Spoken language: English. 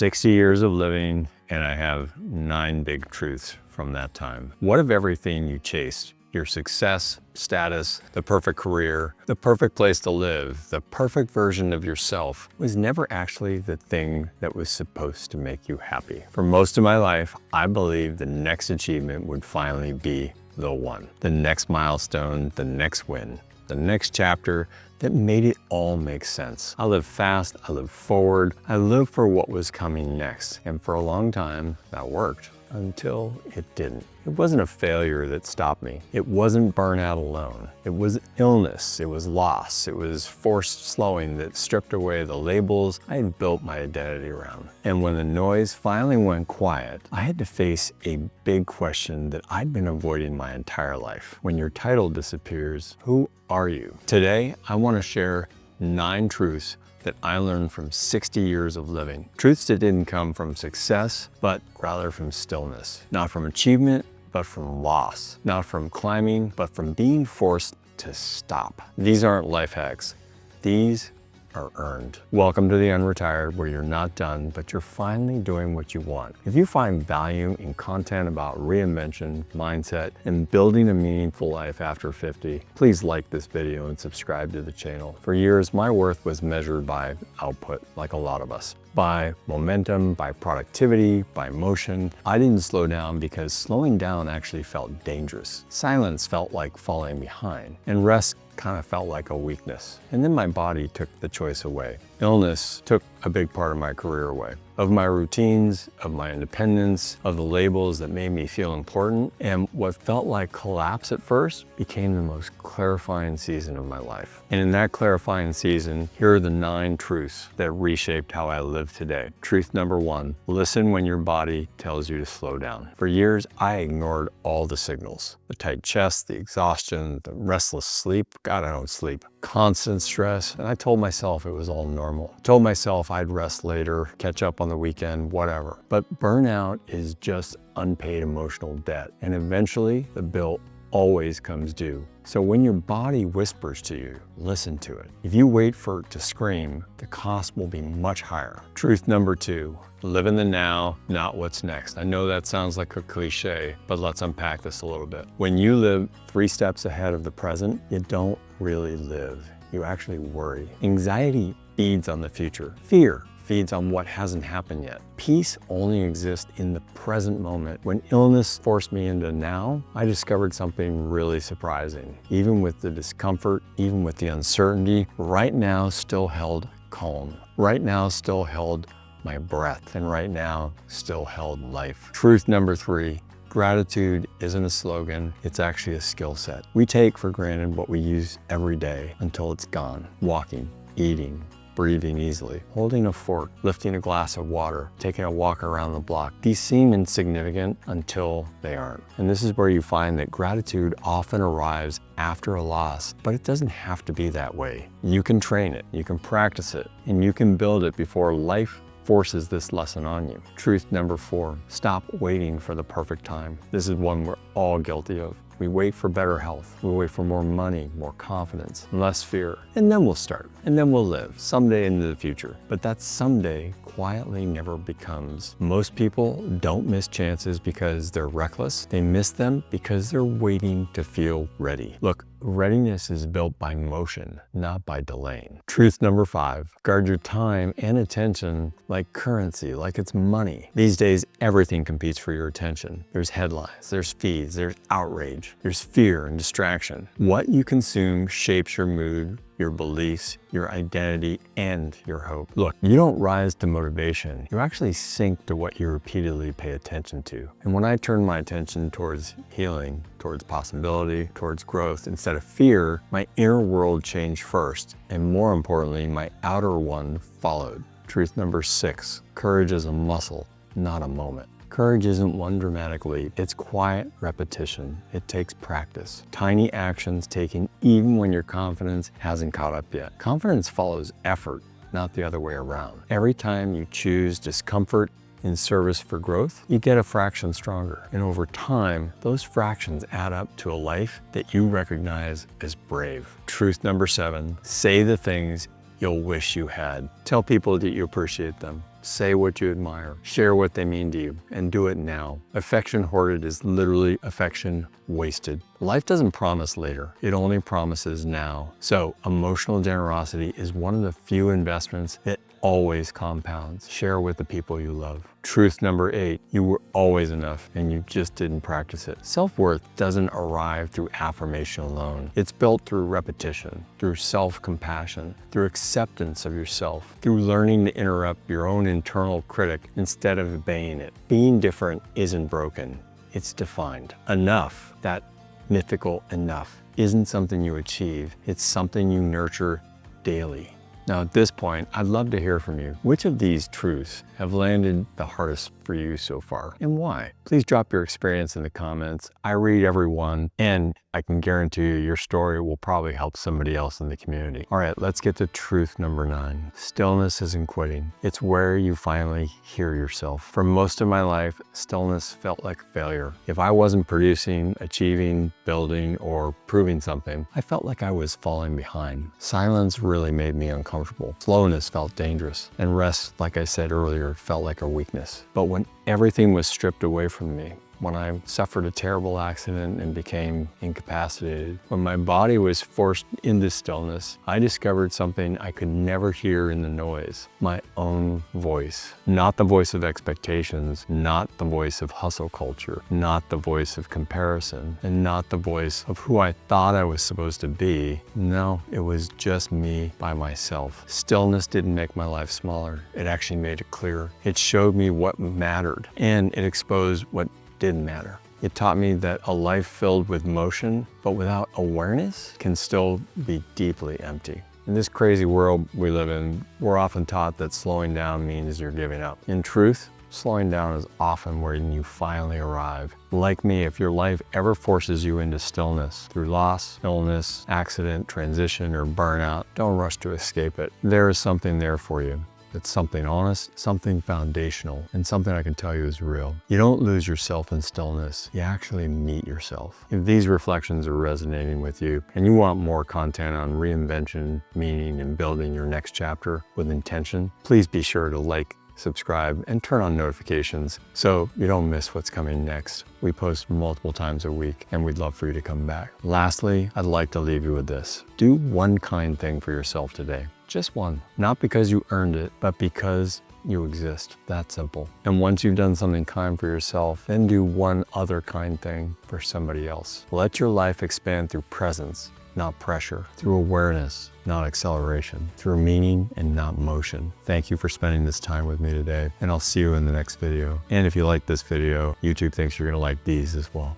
60 years of living, and I have 9 big truths from that time. What if everything you chased, your success, status, the perfect career, the perfect place to live, the perfect version of yourself, was never actually the thing that was supposed to make you happy? For most of my life, I believed the next achievement would finally be the one. The next milestone, the next win, the next chapter that made it all make sense. I lived fast, I lived forward, I lived for what was coming next. And for a long time, that worked. Until it didn't. It wasn't a failure that stopped me. It wasn't burnout alone. It was illness, it was loss, it was forced slowing that stripped away the labels I had built my identity around. And when the noise finally went quiet, I had to face a big question that I'd been avoiding my entire life. When your title disappears, who are you? Today, I want to share 9 truths that I learned from 60 years of living. Truths that didn't come from success, but rather from stillness. Not from achievement, but from loss. Not from climbing, but from being forced to stop. These aren't life hacks. These are earned. Welcome to the Unretired, where you're not done, but you're finally doing what you want. If you find value in content about reinvention, mindset, and building a meaningful life after 50, please like this video and subscribe to the channel. For years, my worth was measured by output, like a lot of us. By momentum, by productivity, by motion. I didn't slow down because slowing down actually felt dangerous. Silence felt like falling behind, and rest kind of felt like a weakness. And then my body took the choice away. Illness took a big part of my career away. Of my routines, of my independence, of the labels that made me feel important, and what felt like collapse at first became the most clarifying season of my life. And in that clarifying season, here are the 9 truths that reshaped how I live today. Truth number 1, listen when your body tells you to slow down. For years, I ignored all the signals. The tight chest, the exhaustion, the restless sleep. God, I don't sleep. Constant stress, and I told myself it was all normal. I told myself I'd rest later, catch up on the weekend, whatever. But burnout is just unpaid emotional debt, and eventually the bill always comes due. So when your body whispers to you, listen to it. If you wait for it to scream, the cost will be much higher. Truth number 2, live in the now, not what's next. I know that sounds like a cliche, but let's unpack this a little bit. When you live 3 steps ahead of the present, you don't really live. You actually worry. Anxiety feeds on the future. Fear feeds on what hasn't happened yet. Peace only exists in the present moment. When illness forced me into now, I discovered something really surprising. Even with the discomfort, even with the uncertainty, right now still held calm. Right now still held my breath, and right now still held life. Truth number 3, gratitude isn't a slogan, it's actually a skill set. We take for granted what we use every day until it's gone. Walking, eating, breathing easily, holding a fork, lifting a glass of water, taking a walk around the block. These seem insignificant until they aren't. And this is where you find that gratitude often arrives after a loss, but it doesn't have to be that way. You can train it, you can practice it, and you can build it before life forces this lesson on you. Truth number 4, stop waiting for the perfect time. This is one we're all guilty of. We wait for better health. We wait for more money, more confidence, less fear. And then we'll start. And then we'll live someday into the future. But that someday quietly never becomes. Most people don't miss chances because they're reckless. They miss them because they're waiting to feel ready. Look, readiness is built by motion, not by delaying. Truth number 5, guard your time and attention like currency, like it's money. These days, everything competes for your attention. There's headlines, there's feeds, there's outrage, there's fear and distraction. What you consume shapes your mood, your beliefs, your identity, and your hope. Look, you don't rise to motivation. You actually sink to what you repeatedly pay attention to. And when I turn my attention towards healing, towards possibility, towards growth, instead of fear, my inner world changed first. And more importantly, my outer one followed. Truth number 6, courage is a muscle, not a moment. Courage isn't one dramatic leap. It's quiet repetition. It takes practice. Tiny actions taken even when your confidence hasn't caught up yet. Confidence follows effort, not the other way around. Every time you choose discomfort in service for growth, you get a fraction stronger. And over time, those fractions add up to a life that you recognize as brave. Truth number 7, say the things you'll wish you had. Tell people that you appreciate them. Say what you admire. Share what they mean to you, and do it now. Affection hoarded is literally affection wasted. Life doesn't promise later. It only promises now. So emotional generosity is one of the few investments that always compounds. Share with the people you love. Truth number 8, you were always enough and you just didn't practice it. Self-worth doesn't arrive through affirmation alone. It's built through repetition, through self-compassion, through acceptance of yourself, through learning to interrupt your own internal critic instead of obeying it. Being different isn't broken, it's defined. Enough, that mythical enough, isn't something you achieve, it's something you nurture daily. Now at this point, I'd love to hear from you. Which of these truths have landed the hardest for you so far, and why? Please drop your experience in the comments. I read every one, and I can guarantee you your story will probably help somebody else in the community. All right, let's get to truth number 9. Stillness isn't quitting. It's where you finally hear yourself. For most of my life, stillness felt like failure. If I wasn't producing, achieving, building, or proving something, I felt like I was falling behind. Silence really made me uncomfortable. Slowness felt dangerous, and rest, like I said earlier, felt like a weakness. But when everything was stripped away from me, when I suffered a terrible accident and became incapacitated, when my body was forced into stillness, I discovered something I could never hear in the noise: my own voice. Not the voice of expectations, not the voice of hustle culture, not the voice of comparison, and not the voice of who I thought I was supposed to be. No, it was just me by myself. Stillness didn't make my life smaller. It actually made it clearer. It showed me what mattered, and it exposed what didn't matter. It taught me that a life filled with motion, but without awareness, can still be deeply empty. In this crazy world we live in, we're often taught that slowing down means you're giving up. In truth, slowing down is often where you finally arrive. Like me, if your life ever forces you into stillness through loss, illness, accident, transition, or burnout, don't rush to escape it. There is something there for you. It's something honest, something foundational, and something I can tell you is real. You don't lose yourself in stillness, you actually meet yourself. If these reflections are resonating with you and you want more content on reinvention, meaning, and building your next chapter with intention, please be sure to like, subscribe, and turn on notifications so you don't miss what's coming next. We post multiple times a week, and we'd love for you to come back. Lastly, I'd like to leave you with this. Do one kind thing for yourself today. Just one. Not because you earned it, but because you exist. That simple. And once you've done something kind for yourself, then do one other kind thing for somebody else. Let your life expand through presence, not pressure, through awareness, not acceleration, through meaning and not motion. Thank you for spending this time with me today, and I'll see you in the next video. And if you like this video, YouTube thinks you're gonna like these as well.